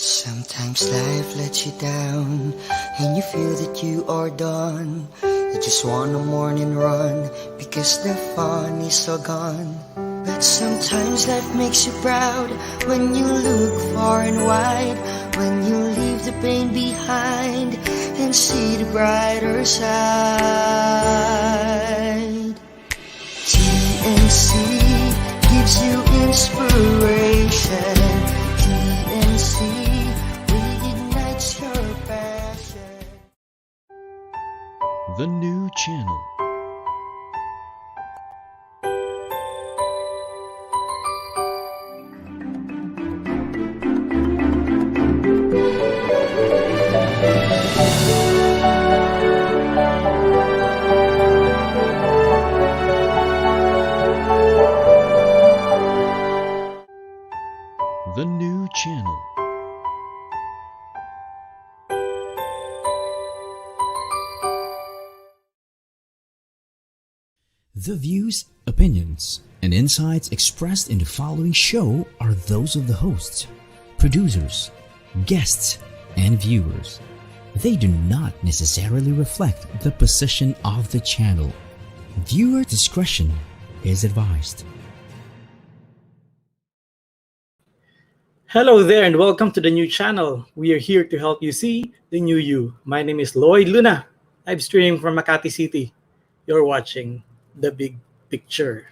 Sometimes life lets you down and you feel that you are done. You just want a morning run because the fun is all gone. But sometimes life makes you proud when you look far and wide, when you leave the pain behind and see the brighter side. TNC gives you inspiration. TNC reignites your passion. The new channel. The new channel. The views, opinions, and insights expressed in the following show are those of the hosts, producers, guests, and viewers. They do not necessarily reflect the position of the channel. Viewer discretion is advised. Hello there and welcome to the new channel. We are here to help you see the new you. My name is Lloyd Luna. I'm streaming from Makati City. You're watching The Big Picture.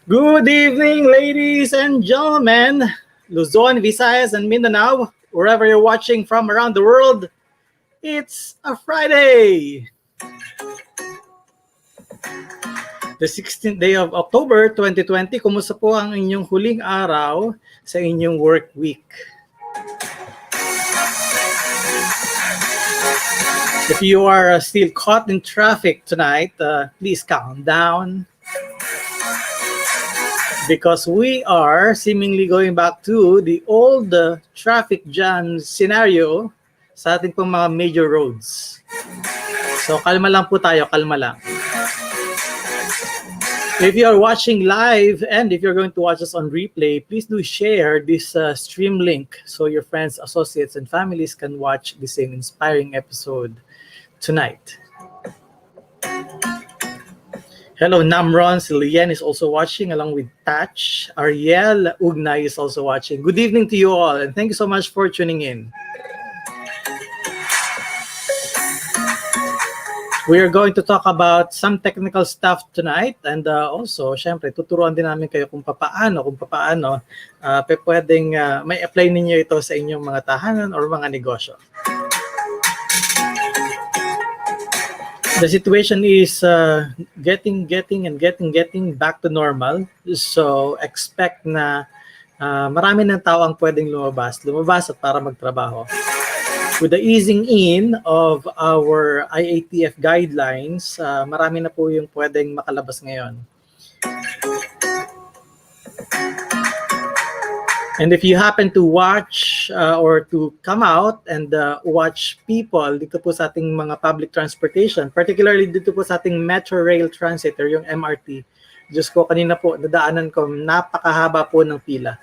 Good evening, ladies and gentlemen, Luzon, Visayas, and Mindanao, wherever you're watching from around the world. It's a Friday, the 16th day of October 2020. Kumusta po ang inyong huling araw sa inyong work week? If you are still caught in traffic tonight, please calm down. Because we are seemingly going back to the old traffic jam scenario sa ating pong mga major roads. So kalma lang po tayo, kalma lang. If you are watching live and if you're going to watch us on replay, please do share this stream link so your friends, associates, and families can watch the same inspiring episode tonight. Hello, Namron. Lien is also watching along with Tatch. Ariel Ugnay is also watching. Good evening to you all and thank you so much for tuning in. We are going to talk about some technical stuff tonight and also, syempre, tuturuan din namin kayo kung papaano pwedeng may apply ninyo ito sa inyong mga tahanan or mga negosyo. The situation is getting back to normal. So expect na marami ng tao ang pwedeng lumabas at para magtrabaho. With the easing in of our IATF guidelines, marami na po yung pwedeng makalabas ngayon. And if you happen to watch or to come out and watch people dito po sa ating mga public transportation, particularly dito po sa ating Metro Rail Transit or yung MRT, Diyos ko, kanina po, nadaanan ko, napakahaba po ng pila.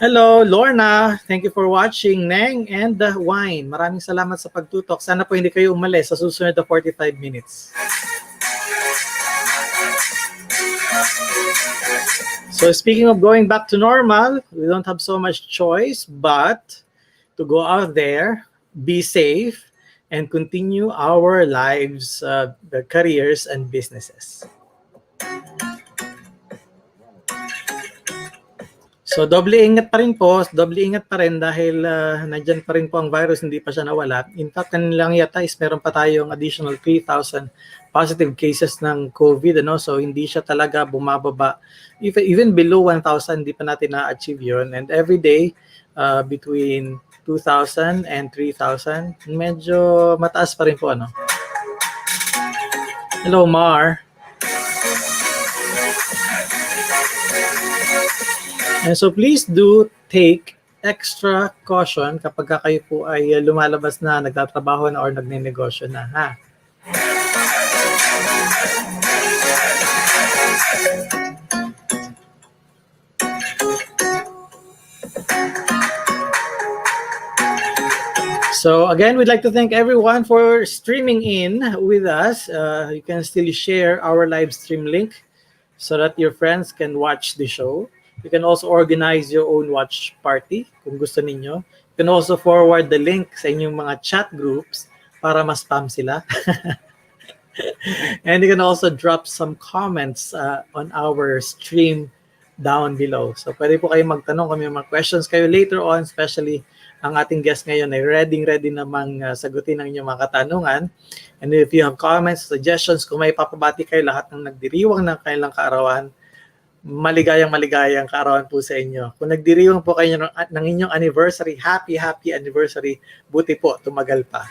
Hello, Lorna. Thank you for watching. Neng and the Wine. Maraming salamat sa pagtutok. Sana po hindi kayo umalis sa susunod na 45 minutes. So speaking of going back to normal, we don't have so much choice but to go out there, be safe, and continue our lives, careers, and businesses. So doble ingat pa rin po, doble ingat pa rin dahil nandyan pa rin po ang virus, hindi pa siya nawala. In fact, kanilang yata is meron pa tayong additional 3,000 positive cases ng COVID, ano? So hindi siya talaga bumababa. Even below 1,000, hindi pa natin na-achieve yun. And every day, between 2,000 and 3,000, medyo mataas pa rin po, ano? Hello, Mar. And so please do take extra caution kapag kayo po ay lumalabas na, nagtatrabaho na, or nagnenegosyo na, ha? So again, we'd like to thank everyone for streaming in with us. You can still share our live stream link so that your friends can watch the show. You can also organize your own watch party kung gusto ninyo. You can also forward the link sa inyong mga chat groups para ma-spam sila. And you can also drop some comments on our stream down below. So pwede po kayo magtanong kung may mga questions kayo later on, especially ang ating guest ngayon ay ready namang sagutin ang inyong mga katanungan. And if you have comments, suggestions, kung may papabati kayo lahat ng nagdiriwang ng kailang kaarawan, maligayang kaarawan po sa inyo. Kung nagdiriwang po kayo ng inyong anniversary, happy anniversary. Buti po, tumagal pa.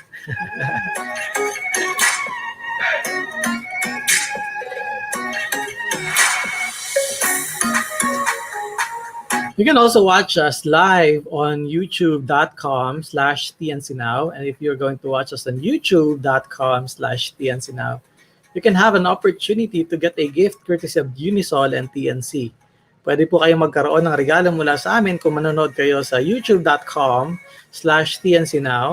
You can also watch us live on youtube.com/tncnow. And if you're going to watch us on youtube.com/tncnow, you can have an opportunity to get a gift courtesy of Unisol and TNC. Pwede po kayong magkaroon ng regalo mula sa amin kung manonood kayo sa youtube.com/tncnow.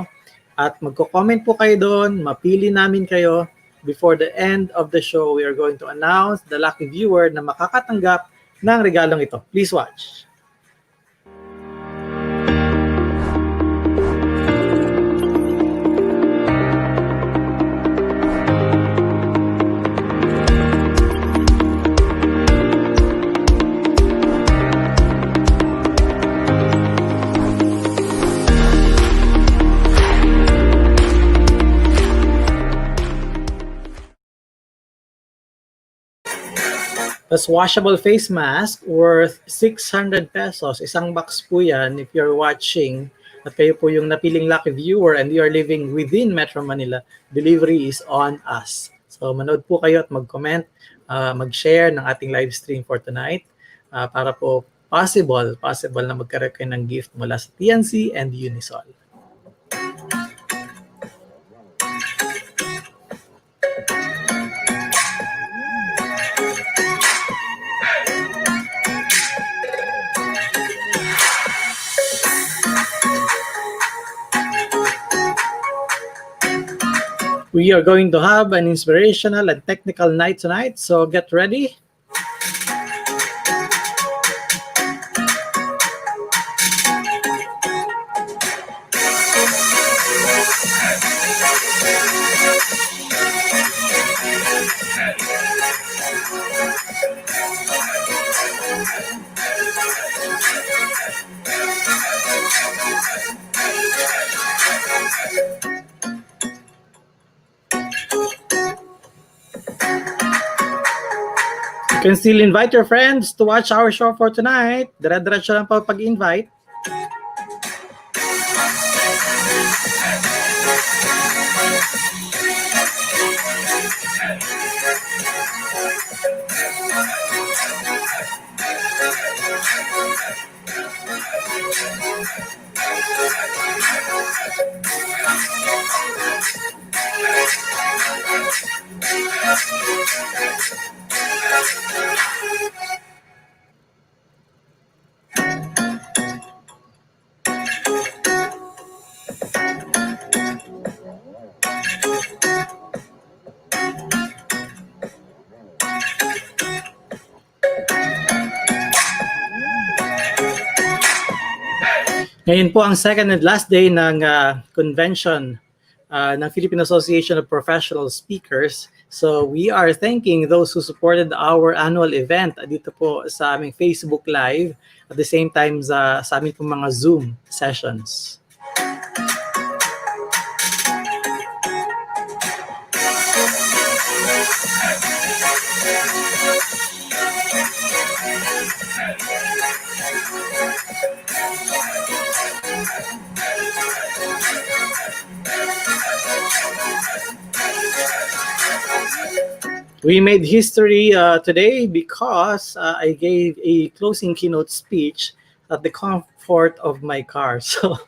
At magko-comment po kayo doon, mapili namin kayo. Before the end of the show, we are going to announce the lucky viewer na makakatanggap ng regalong ito. Please watch. That's washable face mask worth 600 pesos. Isang box po yan if you're watching at kayo po yung napiling lucky viewer and you are living within Metro Manila. Delivery is on us. So manood po kayo at mag-comment, mag-share ng ating live stream for tonight para po possible na magkaroon kayo ng gift mula sa TNC and Unisol. We are going to have an inspirational and technical night tonight, so get ready. You can still invite your friends to watch our show for tonight. Dire-diretso lang po pag-invite. Ngayon po ang second and last day ng convention ng Philippine Association of Professional Speakers. So we are thanking those who supported our annual event dito po sa aming Facebook Live at the same time sa aming po mga Zoom sessions. We made history today because I gave a closing keynote speech at the comfort of my car. So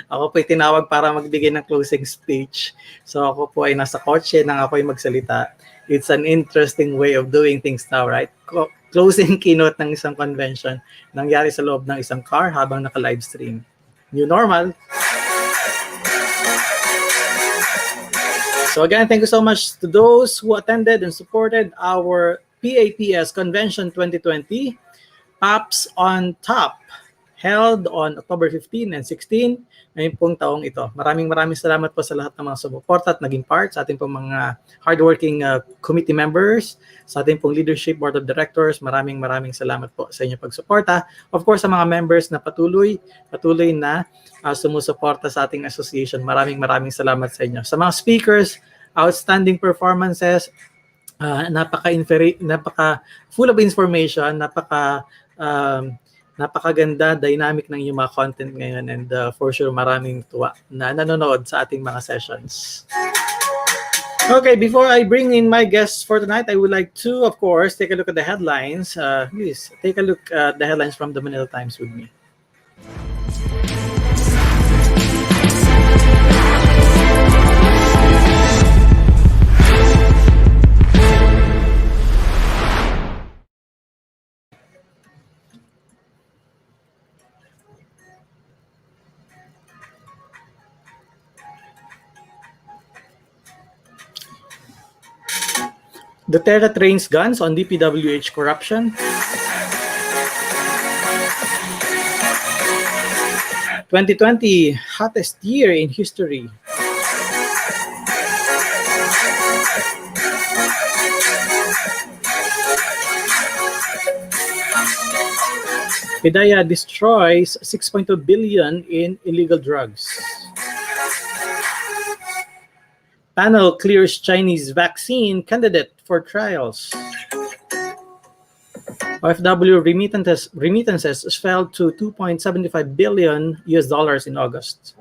ako po ay tinawag para magbigay ng closing speech. So ako po ay nasa kotse nang ako ay magsalita. It's an interesting way of doing things now, right? Closing keynote ng isang convention nangyari sa loob ng isang car habang naka-live stream. New normal. So again, thank you so much to those who attended and supported our PAPS Convention 2020, PAPS on Top, held on October 15 and 16, ngayon pong taong ito. Maraming salamat po sa lahat ng mga sumuporta at naging part sa ating pong mga hardworking committee members, sa ating pong leadership board of directors. Maraming salamat po sa inyong pagsuporta. Of course, sa mga members na patuloy na sumusuporta sa ating association. Maraming salamat sa inyo. Sa mga speakers, outstanding performances, napaka full of information, napakaganda, dynamic ng inyong mga content ngayon, and for sure maraming tuwa na nanonood sa ating mga sessions. Okay, before I bring in my guests for tonight, I would like to, of course, take a look at the headlines. Please take a look at the headlines from the Manila Times with me. Duterte trains guns on DPWH corruption. 2020, hottest year in history. PDEA destroys 6.2 billion in illegal drugs. Panel clears Chinese vaccine candidate for trials. OFW remittances fell to 2.75 billion US dollars in August.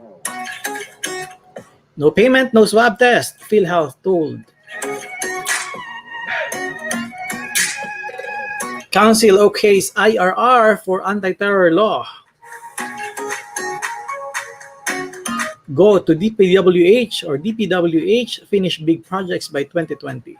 No payment, no swab test, PhilHealth told. Council okays IRR for anti-terror law. Go to DPWH or DPWH, finish big projects by 2020.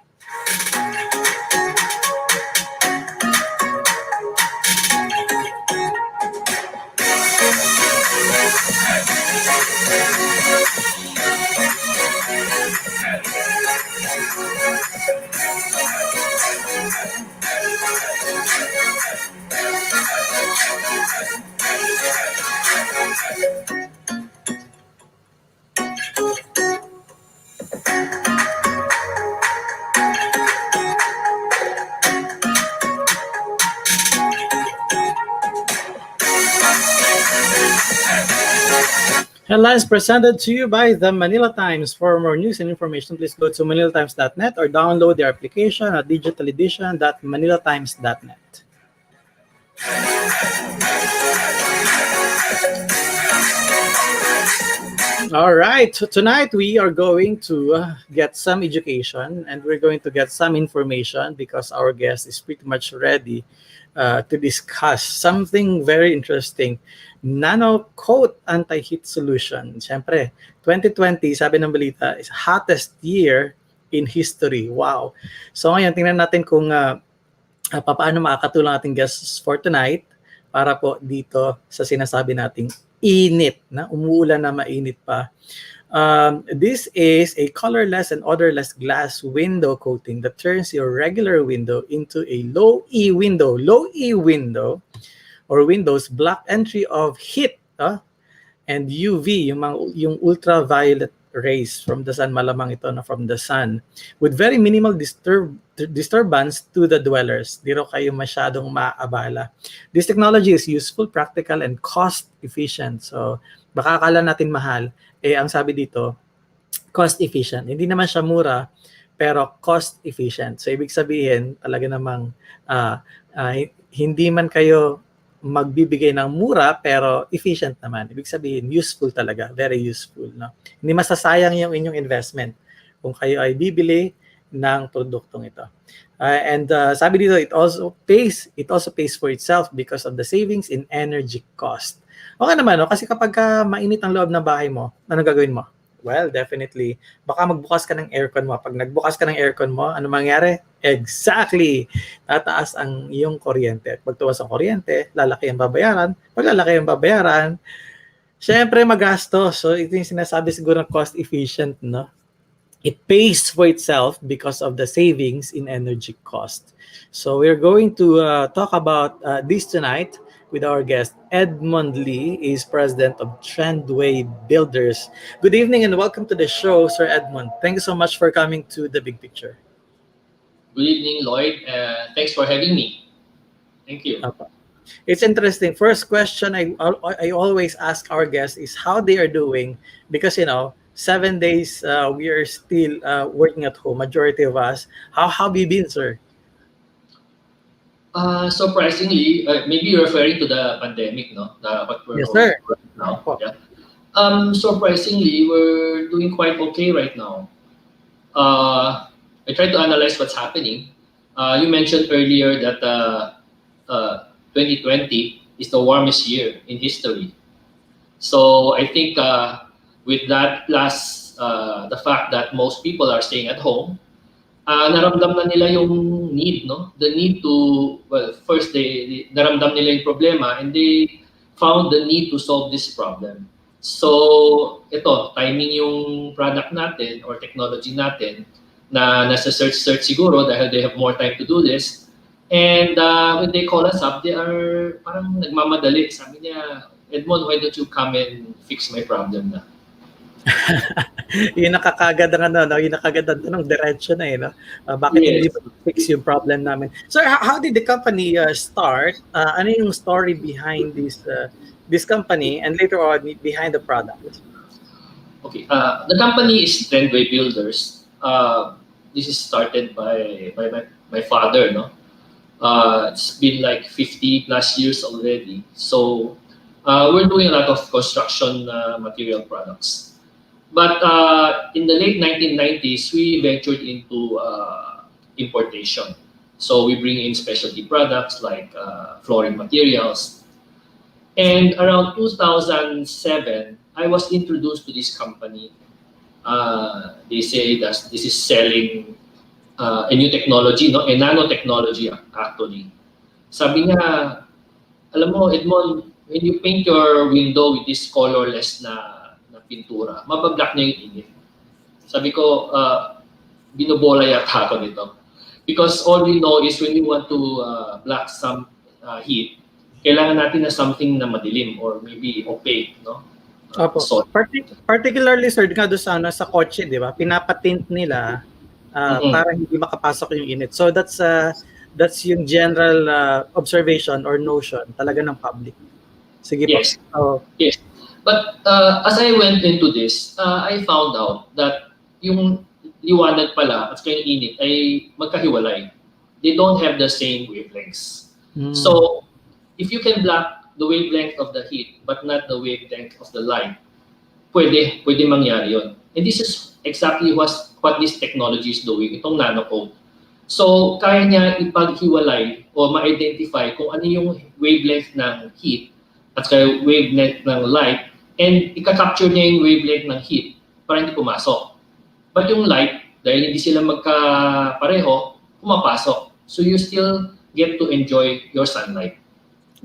Headlines presented to you by the Manila Times. For more news and information, please go to manilatimes.net or download the application at digitaledition.manilatimes.net. All right, so tonight we are going to get some education and we're going to get some information because our guest is pretty much ready to discuss something very interesting. Nano coat anti-heat solution. Siyempre, 2020, sabi ng balita, is hottest year in history. Wow. So ngayon, tingnan natin kung paano makakatulong ating guests for tonight para po dito sa sinasabi nating init, na umuulan na mainit pa. This is a colorless and odorless glass window coating that turns your regular window into a low-E window. Low-E window or windows block entry of heat and UV, yung ultraviolet rays from the sun, malamang ito na from the sun, with very minimal disturbance to the dwellers. Di raw kayo masyadong maabala. This technology is useful, practical, and cost efficient. So baka akala natin mahal, ang sabi dito, cost efficient. Hindi naman siya mura, pero cost efficient. So ibig sabihin, talaga namang hindi man kayo magbibigay ng mura pero efficient naman. Ibig sabihin, useful talaga, very useful, no? Hindi masasayang yung inyong investment kung kayo ay bibili ng produktong ito. And sabi dito, it also pays for itself because of the savings in energy cost. Okay naman, no? Kasi kapag mainit ang loob ng bahay mo, ano gagawin mo? Well, definitely. Baka magbukas ka ng aircon mo. Pag nagbukas ka ng aircon mo, ano mangyari? Exactly. Tataas ang iyong kuryente. Pag tuwas ang kuryente, lalaki ang babayaran. Pag lalaki ang babayaran, syempre magastos. So ito yung sinasabi siguro ng cost efficient, no? It pays for itself because of the savings in energy cost. So we're going to talk about this tonight with our guest, Edmund Lee, is president of Trendway Builders. Good evening and welcome to the show, Sir Edmund. Thank you so much for coming to The Big Picture. Good evening, Lloyd. Thanks for having me. Thank you. It's interesting. First question I always ask our guests is how they are doing, because 7 days we are still working at home, majority of us. How have you been, sir? Surprisingly, maybe you're referring to the pandemic, no? What we're Yes, sir. right now. Yeah. Surprisingly, we're doing quite okay right now. I tried to analyze what's happening. You mentioned earlier that 2020 is the warmest year in history. So I think with that plus the fact that most people are staying at home, naramdam na nila yung need, no? The need to, well, first they naramdam nila yung problema and they found the need to solve this problem. So ito, timing yung product natin or technology natin na nasa search siguro dahil they have more time to do this. And when they call us up, they are parang nagmamadali. Sabi niya, Edmond, why don't you come and fix my problem na? Yung nakakagad ang tanong, diretso na no? Bakit hindi ba fix yung problem namin? So how did the company start? Ano yung story behind this company and later on behind the product? Okay, the company is Trendway Builders. This is started by my father, no? It's been like 50 plus years already. So we're doing a lot of construction material products. But in the late 1990s, we ventured into importation. So we bring in specialty products like flooring materials. And around 2007, I was introduced to this company. They say that this is selling a new technology, no? A nanotechnology actually. Sabi niya, alam mo, Edmond, when you paint your window with this colorless na pintura, mabablock na yung init. Sabi ko, binobola yata ako nito. Because all we know is when you want to block some heat, kailangan natin na something na madilim or maybe opaque, no? Opo. Particularly, sir, nga doon sa kotse, di ba? Pinapatint nila para hindi makapasok yung init. So that's yung general observation or notion talaga ng public. Sige yes. po. Yes. But as I went into this, I found out that yung liwanag pala at yung init ay magkahiwalay. They don't have the same wavelengths. So if you can block the wavelength of the heat but not the wavelength of the light, pwede mangyari yun. And this is exactly what this technology is doing, itong nanocoat. So kaya niya ipaghiwalay o ma-identify kung ano yung wavelength ng heat at kaya wavelength ng light, and ika-capture niya yung wavelength ng heat para hindi pumasok. But yung light, dahil hindi sila magkapareho, pumapasok. So you still get to enjoy your sunlight.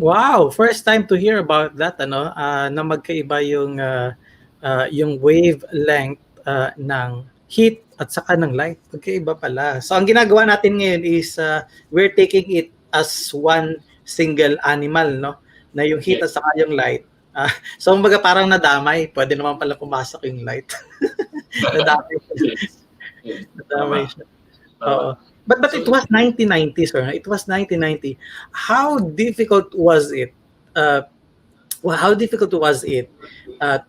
Wow! First time to hear about that, na magkaiba yung wavelength ng heat at saka ng light. Magkaiba pala. So ang ginagawa natin ngayon is we're taking it as one single animal, no? Na yung heat at saka yung light, So, kumbaga parang nadamay. Pwede naman pala pumasok yung light. Nadamay siya. Yes. Yes. Nadamay Tama. siya. Oo. Tama. But So, it was 1990, sir. It was 1990. How difficult was it? How difficult was it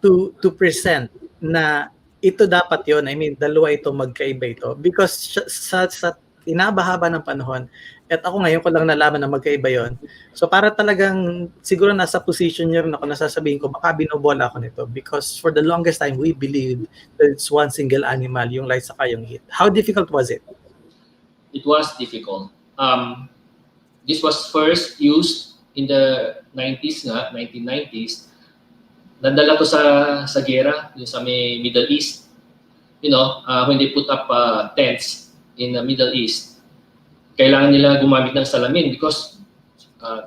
to present na ito dapat yon? I mean, dalawa ito, magkaiba ito. Because sa inabahaba ng panahon, at ako ngayon ko lang nalaman na magkaiba yon. So para talagang siguro nasa position niyo rin ako, nasasabihin ko, baka binobola ako nito. Because for the longest time, we believed that it's one single animal, yung light saka yung heat. How difficult was it? it was difficult. This was first used in the 90s nga, 1990s. Nadala to sa gera, yung sa may Middle East. You know, when they put up tents in the Middle East, kailangan nila gumamit ng salamin because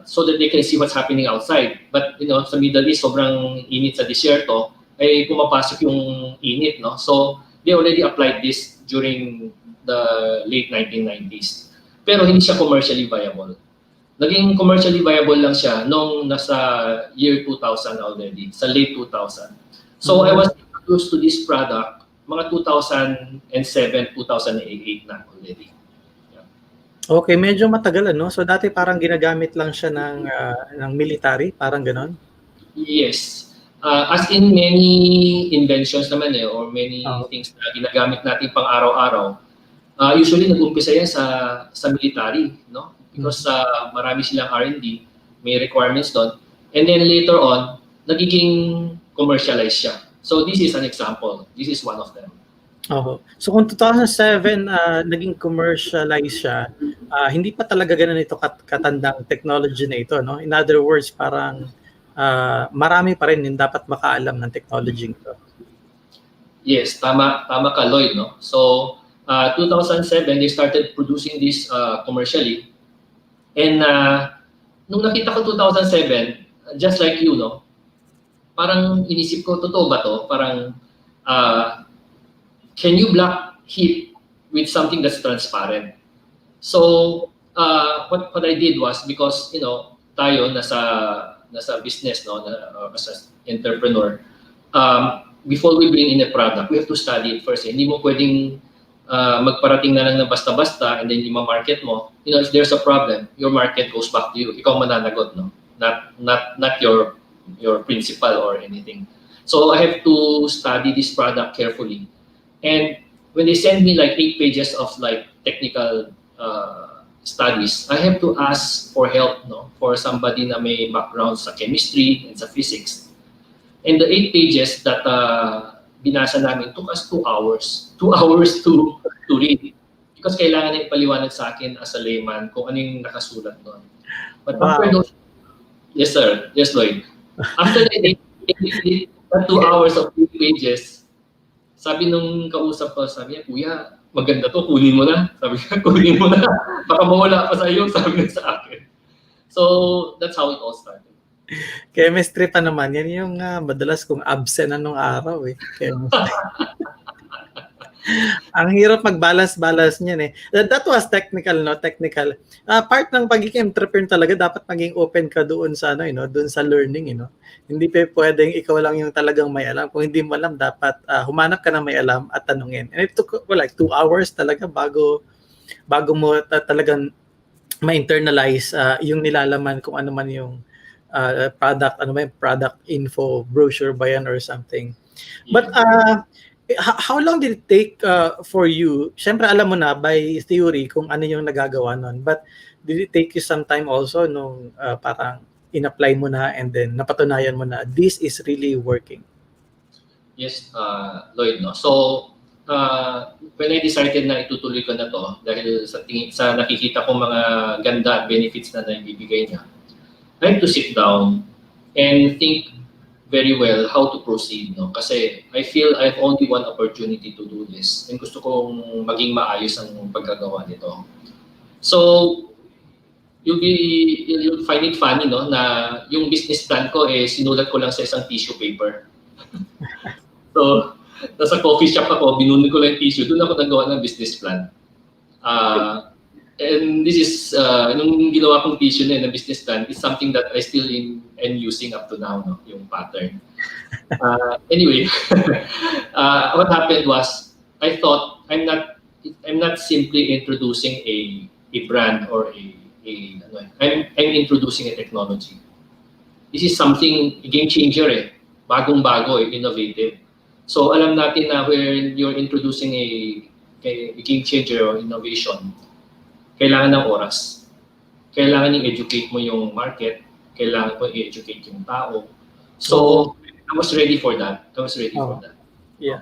so that they can see what's happening outside. But you know, sa Middle East, sobrang init sa disyerto, ay pumapasok yung init, no? So they already applied this during the late 1990s. Pero hindi siya commercially viable. Naging commercially viable lang siya nung nasa year 2000 already, sa late 2000. So I was introduced to this product mga 2007, 2008 na already. Okay, medyo matagal ano. So dati parang ginagamit lang siya ng military, parang ganon. Yes. As in many inventions naman or many things na ginagamit natin pang araw-araw, usually nag-umpisa yan sa military, no? Because marami silang R&D, may requirements doon. And then later on, nagiging commercialized siya. So this is an example. This is one of them. So kung 2007 naging commercialized siya, hindi pa talaga ganun ito katandang technology na ito, no? In other words, parang marami pa rin yung dapat makaalam ng technology ito. Yes, tama ka, Lloyd, no? So 2007 they started producing this commercially. And nung nakita ko 2007, just like you, no? Parang inisip ko, totoo ba to? Parang can you block heat with something that's transparent? So what I did was, because you know tayo nasa business, no, as an entrepreneur, before we bring in a product, we have to study it first. Hindi mo pwedeng magparating na lang ng basta-basta and then i-market mo. You know, if there's a problem, your market goes back to you. Ikaw mananagot, no? Not your principal or anything. So I have to study this product carefully. And when they send me like 8 pages of like technical studies, I have to ask for help, no, for somebody na may background sa chemistry and sa physics. And the 8 pages that binasa namin took us 2 hours. 2 hours to read. Because kailangan na ipaliwanag sa akin as a layman kung ano yung nakasulat doon. But after those, yes sir, yes Lloyd. After the 2 hours of 8 pages, sabi nung kausap ko, sabi niya, kuya, maganda to, kunin mo na. Sabi niya, kunin mo na. Baka mawala pa sa iyo, sabi niya sa akin. So, that's how it all started. Chemistry pa naman. Yan yung madalas kong absent anong araw eh. Chemistry. Ang hirap mag-balance niyan eh. That was technical, no? Technical. Part ng pagiging entrepreneur talaga, dapat maging open ka doon sa doon sa learning, Hindi pa pwedeng ikaw lang yung talagang may alam. Kung hindi mo alam, dapat humanap ka na may alam at tanungin. And it took like 2 hours talaga bago mo talagang ma-internalize yung nilalaman kung ano man yung product, product info, brochure ba yan or something. But how long did it take for you? Siyempre alam mo na by theory kung ano yung nagagawa nun. But did it take you some time also nung parang in-apply mo na and then napatunayan mo na this is really working? Yes, Lloyd, no. So when I decided na itutuloy ko na to dahil sa nakikita ko mga ganda at benefits na naibibigay niya, I have to sit down and think very well how to proceed, no? Kasi I feel I have only one opportunity to do this and gusto kong maging maayos ang pagkagawa nito. So you'll find it funny, no, na yung business plan ko sinulat ko lang sa isang tissue paper. So nasa coffee shop ako, binunod ko lang yung tissue, doon ako nagawa ng business plan. And this is nung ginawa kong tissue na business plan is something that I I'm using up to now, no, yung pattern. Anyway, what happened was I thought I'm not simply introducing a brand or I'm introducing a technology. This is something game changer bagong-bago innovative. So alam natin na when you're introducing a game changer or innovation, kailangan ng oras. Kailangan i-educate mo yung market, kailangan mo i-educate yung tao. So I was ready for that. Yeah.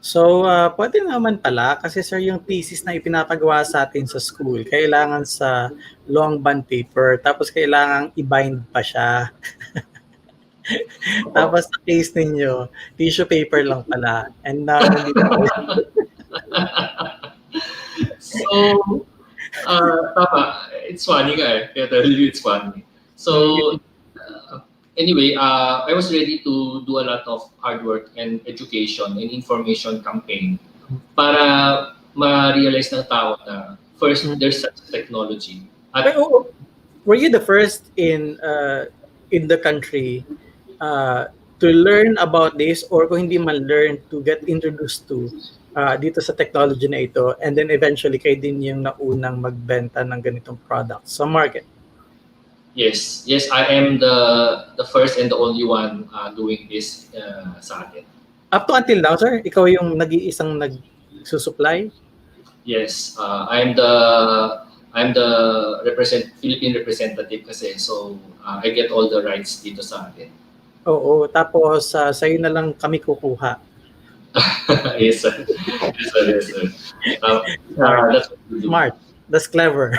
So, pwede naman pala kasi sir yung thesis na ipinapagawa sa atin sa school, kailangan sa long bond paper, tapos kailangan i-bind pa siya. Tapos sa case ninyo, tissue paper lang pala. And now, so, tama. It's funny nga Kaya tell you it's funny. So, anyway, I was ready to do a lot of hard work and education and information campaign para ma-realize ng tao na first, there's such technology. At, were you the first in the country to learn about this, or kung hindi man learn, to get introduced to dito sa technology na ito, and then eventually kayo din yung naunang magbenta ng ganitong products sa market? Yes, I am the first and the only one doing this sa atin. Up to until now, sir, ikaw yung nag-iisang nagsusupply? Yes, I'm the Philippine representative kasi, so I get all the rights dito sa atin. Oo, tapos sa'yo na lang kami kukuha. Yes, sir. Yes, sir. That's smart. That's clever.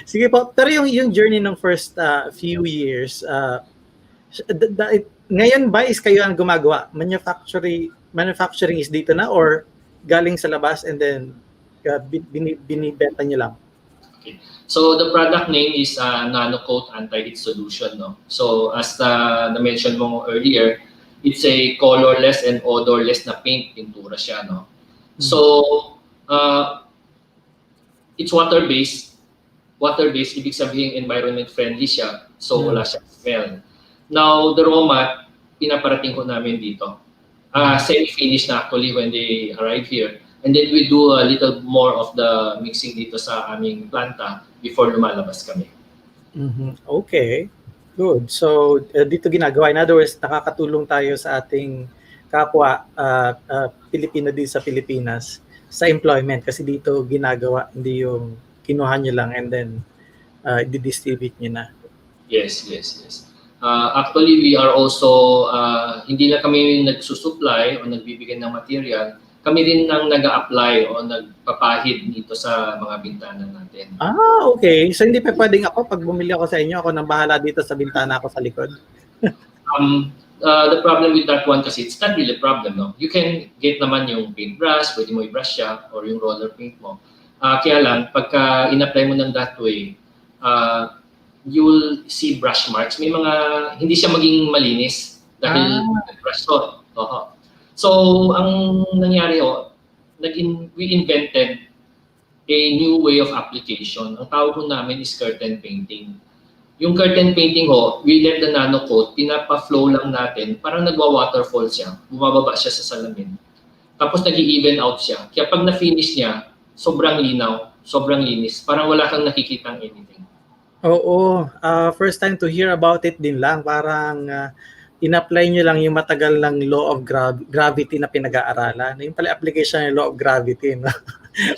Sige po, pero yung journey ng first few years, ngayon ba is kayo ang gumagawa? Manufacturing is dito na or galing sa labas and then binibenta nyo lang? Okay. So the product name is NanoCoat Anti-Heat Solution. No? So as na-mention mo earlier, it's a colorless and odorless na paint pintura siya. No? So it's water-based. Water-based, ibig sabihin environment-friendly siya. So wala siyang smell. Now, the raw mat, pinaparating ko namin dito. Semi-finished na actually when they arrive here. And then we do a little more of the mixing dito sa aming planta before lumalabas kami. Okay, good. So, dito ginagawa. In other words, nakakatulong tayo sa ating kapwa Pilipino din sa Pilipinas sa employment kasi dito ginagawa, hindi yung kinuha nyo lang and then i-distribute nyo na. Yes. Actually, we are also, hindi na kami nagsusupply o nagbibigay ng material, kami rin nang nag-a-apply o nagpapahid dito sa mga bintana natin. Okay. So hindi pa pwedeng ako, pag bumili ako sa inyo, ako nang bahala dito sa bintana ko sa likod? The problem with that one kasi it's not really a problem. No? You can get naman yung paintbrush, pwede mo i-brush siya or yung roller paint mo. Kaya lang, pagka in-apply mo ng that way, you will see brush marks. May mga, hindi siya maging malinis dahil brush to. So, ang nangyari we invented a new way of application. Ang tawag ko namin is curtain painting. Yung curtain painting we let the nano coat, pinapa-flow lang natin, parang nagwa-waterfall siya, bumababa siya sa salamin. Tapos nag-i-even out siya. Kaya pag na-finish niya, sobrang linaw, sobrang linis, parang wala kang nakikitang anything. Oo, first time to hear about it din lang, parang in-apply nyo lang yung matagal ng law of gravity na pinag-aaralan. Yung pala application ng law of gravity. No?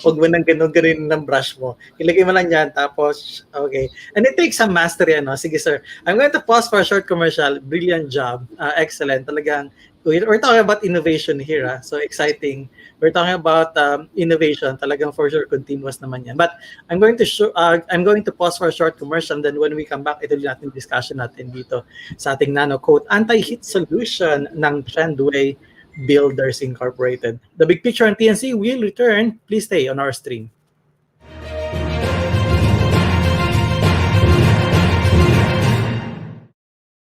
Huwag mo nang ganun ng brush mo. Ilagay mo lang yan, tapos, okay. And it takes some mastery, ano? Sige, sir. I'm going to pause for a short commercial. Brilliant job. Excellent. Talagang, we're talking about innovation here. So exciting. We're talking about innovation. Talagang for sure, continuous naman yan. But I'm going to pause for a short commercial. And then when we come back, ituloy natin discussion natin dito sa ating NanoCoat Anti-Heat Solution ng Trendway Builders Incorporated. The Big Picture on TNC will return. Please stay on our stream.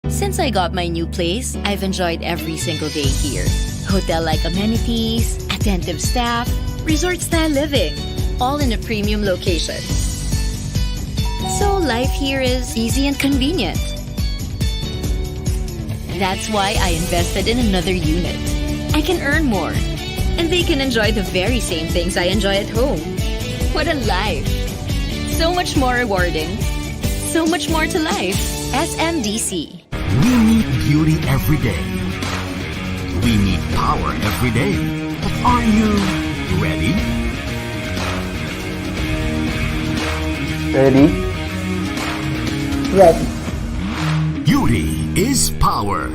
Since I got my new place, I've enjoyed every single day here. Hotel-like amenities, attentive staff, resort-style living, all in a premium location. So life here is easy and convenient. That's why I invested in another unit. I can earn more. And they can enjoy the very same things I enjoy at home. What a life! So much more rewarding. So much more to life. SMDC. We need beauty every day. We need power every day. But are you ready? Ready? Ready. Beauty is power.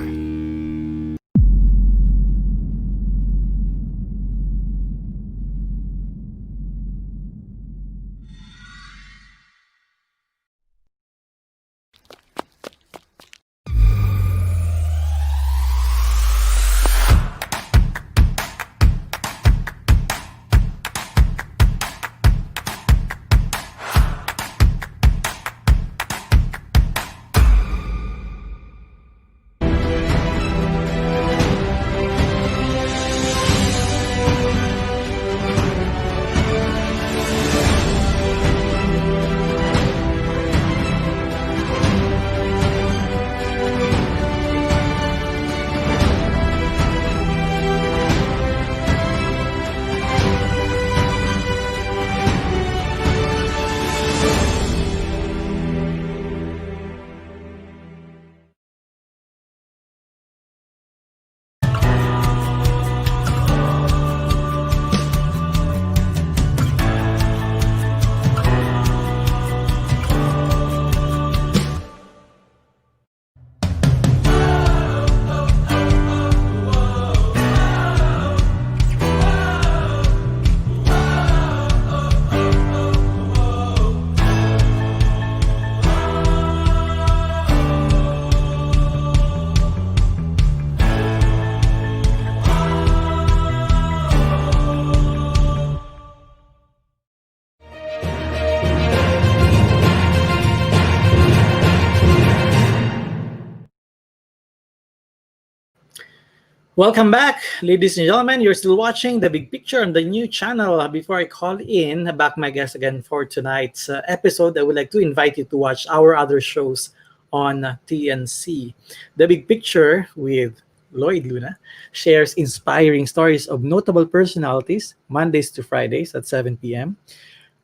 Welcome back, ladies and gentlemen. You're still watching The Big Picture on the new channel. Before I call in back my guest again for tonight's episode, I would like to invite you to watch our other shows on TNC. The Big Picture with Lloyd Luna shares inspiring stories of notable personalities Mondays to Fridays at 7 p.m.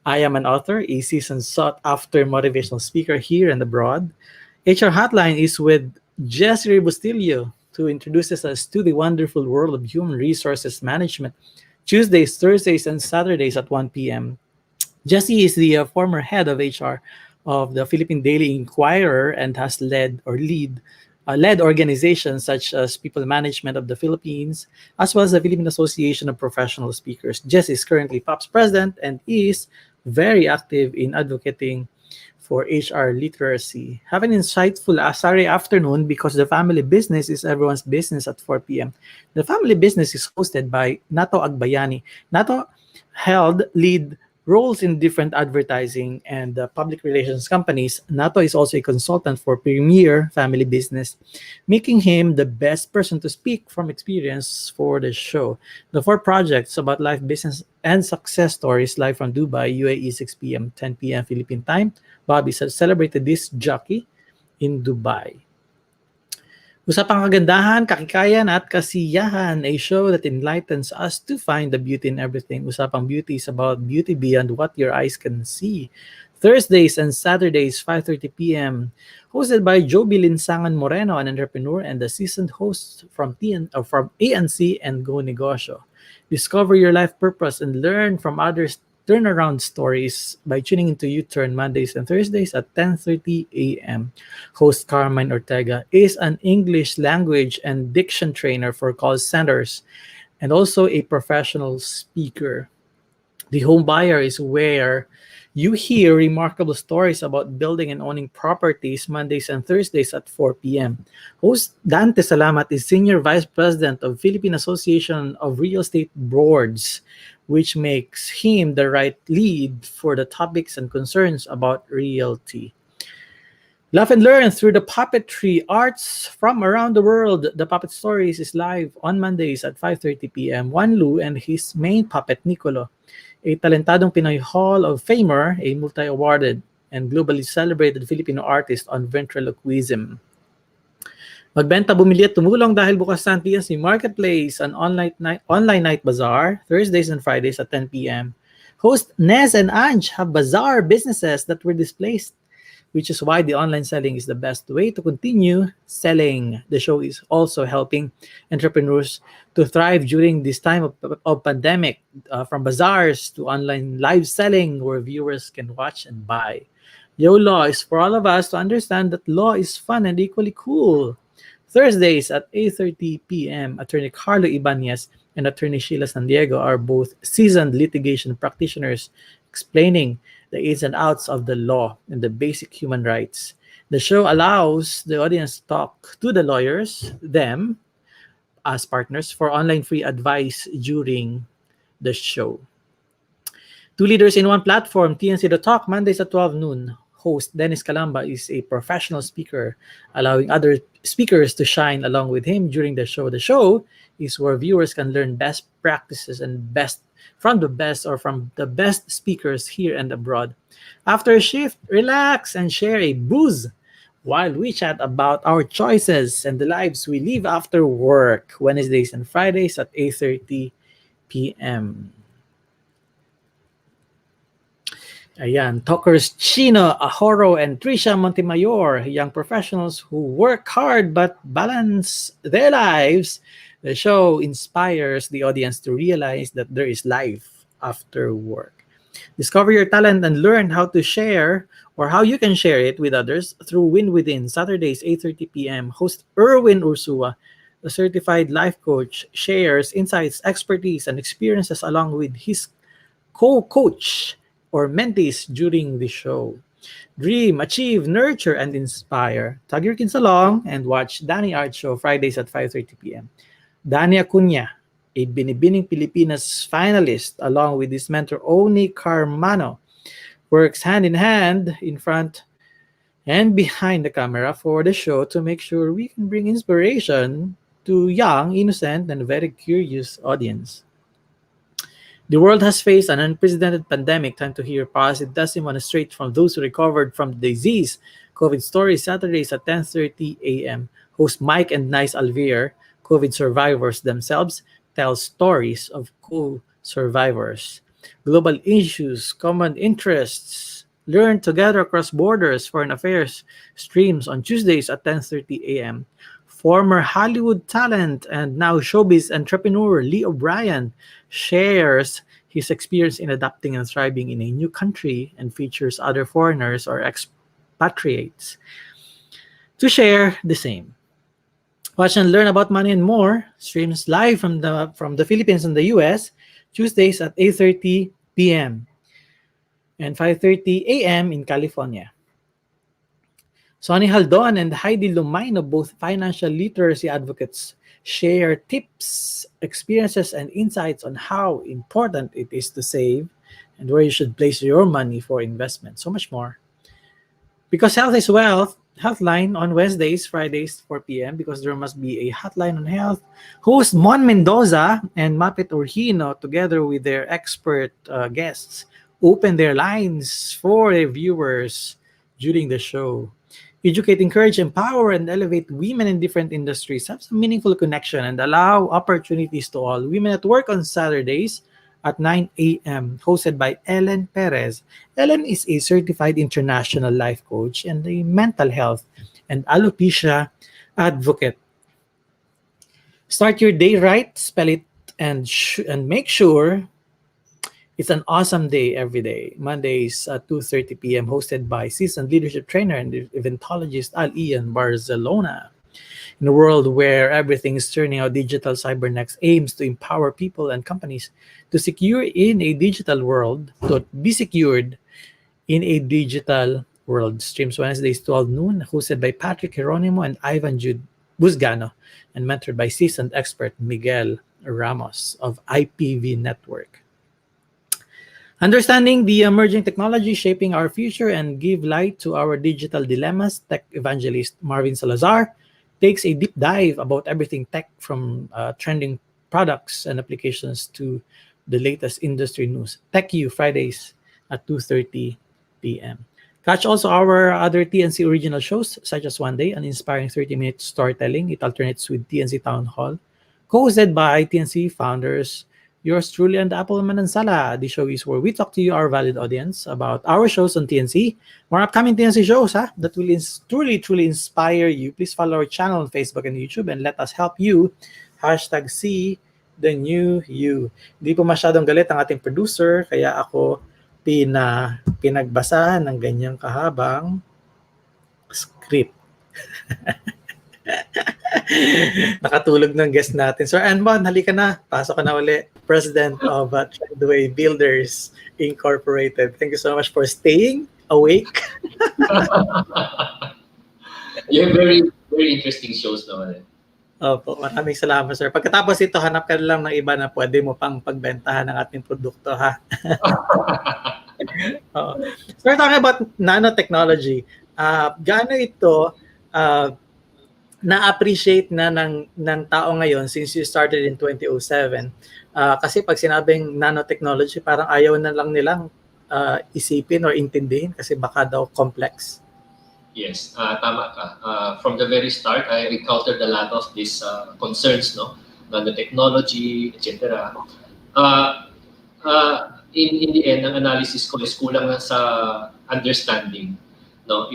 I am an author, a seasoned sought-after motivational speaker here and abroad. HR Hotline is with Jesse Bustillo, who introduces us to the wonderful world of human resources management, Tuesdays, Thursdays, and Saturdays at 1 p.m. Jesse is the former head of HR of the Philippine Daily Inquirer and has led organizations such as People Management of the Philippines, as well as the Philippine Association of Professional Speakers. Jesse is currently POP's president and is very active in advocating for HR literacy. Have an insightful Saturday afternoon because the family business is everyone's business at 4 p.m. The family business is hosted by Nato Agbayani. Nato held lead roles in different advertising and public relations companies. Nato is also a consultant for Premier Family Business, making him the best person to speak from experience for the show. The 4 projects about life, business, and success stories live from Dubai, UAE, 6 p.m., 10 p.m. Philippine time. Bobby celebrated this jockey in Dubai. Usapang kagandahan, kakikayan, at kasiyahan, a show that enlightens us to find the beauty in everything. Usapang Beauty is about beauty beyond what your eyes can see. Thursdays and Saturdays, 5:30 p.m. Hosted by Joby Linsangan Moreno, an entrepreneur and the seasoned host from ANC and Go Negosyo. Discover your life purpose and learn from others' turnaround stories by tuning into U-Turn Mondays and Thursdays at 10:30 a.m. Host Carmine Ortega is an English language and diction trainer for call centers and also a professional speaker. The Home Buyer is where you hear remarkable stories about building and owning properties Mondays and Thursdays at 4 p.m. Host Dante Salamat is Senior Vice President of Philippine Association of Real Estate Boards, which makes him the right lead for the topics and concerns about realty. Laugh and learn through the puppetry arts from around the world. The Puppet Stories is live on Mondays at 5:30 p.m. Juan Lu and his main puppet, Nicolo, a talentadong Pinoy Hall of Famer, a multi-awarded and globally celebrated Filipino artist on ventriloquism. Magbenta, bumili at tumulong dahil bukas na ang TNC Marketplace, an online night bazaar, Thursdays and Fridays at 10 p.m. Host Nez and Ange have bazaar businesses that were displaced, which is why the online selling is the best way to continue selling. The show is also helping entrepreneurs to thrive during this time of pandemic, from bazaars to online live selling where viewers can watch and buy. Yo Law is for all of us to understand that law is fun and equally cool. Thursdays at 8:30 p.m., Attorney Carlo Ibanez and Attorney Sheila San Diego are both seasoned litigation practitioners explaining the ins and outs of the law and the basic human rights. The show allows the audience to talk to the lawyers, them, as partners, for online free advice during the show. Two leaders in one platform, TNC The Talk, Mondays at 12 noon. Host Dennis Calamba is a professional speaker, allowing other speakers to shine along with him during the show. The show is where viewers can learn best practices and from the best speakers here and abroad. After a shift, relax and share a booze while we chat about our choices and the lives we live after work. Wednesdays and Fridays at 8:30 p.m. Ayan, talkers Chino Ahoro and Trisha Montemayor, young professionals who work hard but balance their lives. The show inspires the audience to realize that there is life after work. Discover your talent and learn how to share or how you can share it with others through Win Within, Saturdays, 8:30 p.m. Host Erwin Ursua, the certified life coach, shares insights, expertise, and experiences along with his co-coach or mentees during the show. Dream, achieve, nurture, and inspire. Tag your kids along and watch Danny Art Show Fridays at 5:30 p.m. Danny Acuña, a Binibining Pilipinas finalist, along with his mentor Oni Carmano, works hand in hand in front and behind the camera for the show to make sure we can bring inspiration to young, innocent, and very curious audience. The world has faced an unprecedented pandemic. Time to hear positive testimony straight from those who recovered from the disease. COVID Stories, Saturdays at 10:30 a.m. Host Mike and Nice Alvear, COVID survivors themselves, tell stories of co-survivors. Global issues, common interests, learn together across borders. Foreign affairs streams on Tuesdays at 10:30 a.m. Former Hollywood talent and now showbiz entrepreneur Lee O'Brien shares his experience in adapting and thriving in a new country and features other foreigners or expatriates to share the same. Watch and learn about money and more. Streams live from the Philippines and the US, Tuesdays at 8:30 p.m. and 5:30 a.m. in California. Sonny Haldon and Heidi Lumino, both financial literacy advocates, share tips, experiences, and insights on how important it is to save and where you should place your money for investment. So much more. Because health is wealth, Healthline on Wednesdays, Fridays, 4 p.m. because there must be a hotline on health. Host Mon Mendoza and Mapit Urhino, together with their expert guests, open their lines for their viewers during the show. Educate, encourage, empower, and elevate women in different industries. Have some meaningful connection and allow opportunities to all. Women at Work on Saturdays at 9 a.m. hosted by Ellen Perez. Ellen is a certified international life coach and a mental health and alopecia advocate. Start your day right, spell it, and make sure it's an awesome day every day. Mondays at 2:30 p.m. hosted by seasoned leadership trainer and eventologist Ian Barcelona. In a world where everything is turning out digital, CyberNext aims to empower people and companies to secure in a digital world, to be secured in a digital world. Streams Wednesdays 12 noon, hosted by Patrick Geronimo and Ivan Jude Busgano, and mentored by seasoned expert Miguel Ramos of IPV Network. Understanding the emerging technology shaping our future and give light to our digital dilemmas, tech evangelist Marvin Salazar takes a deep dive about everything tech, from trending products and applications to the latest industry news. Tech You Fridays at 2:30 p.m. Catch also our other TNC original shows, such as One Day, an inspiring 30-minute storytelling. It alternates with TNC Town Hall, co-hosted by TNC founders, yours truly, and Apple Manansala. The show is where we talk to you, our valid audience, about our shows on TNC, more upcoming TNC shows that will truly inspire you. Please follow our channel on Facebook and YouTube and let us help you. #see the new you. Di po masyadong galit ang ating producer, kaya ako pinagbasahan ng ganyang kahabang script. Nakatulog ng guest natin. Sir Anmon, halika na. Pasok ka na uli. President of Trendway Builders Incorporated. Thank you so much for staying awake. You have very, very interesting shows naman eh. Opo, maraming salamat, sir. Pagkatapos ito, hanap ka lang ng iba na pwede mo pang pagbentahan ng ating produkto, ha? So we're talking about nanotechnology. Gaano ito na-appreciate na ng tao ngayon since you started in 2007? Kasi pag sinabing nanotechnology, parang ayaw na lang nilang isipin or intindihin kasi baka daw complex. Yes, tama ka. From the very start, I encountered a lot of these concerns, no, nanotechnology, etc. In the end, ang analysis ko is kulang na sa understanding, no.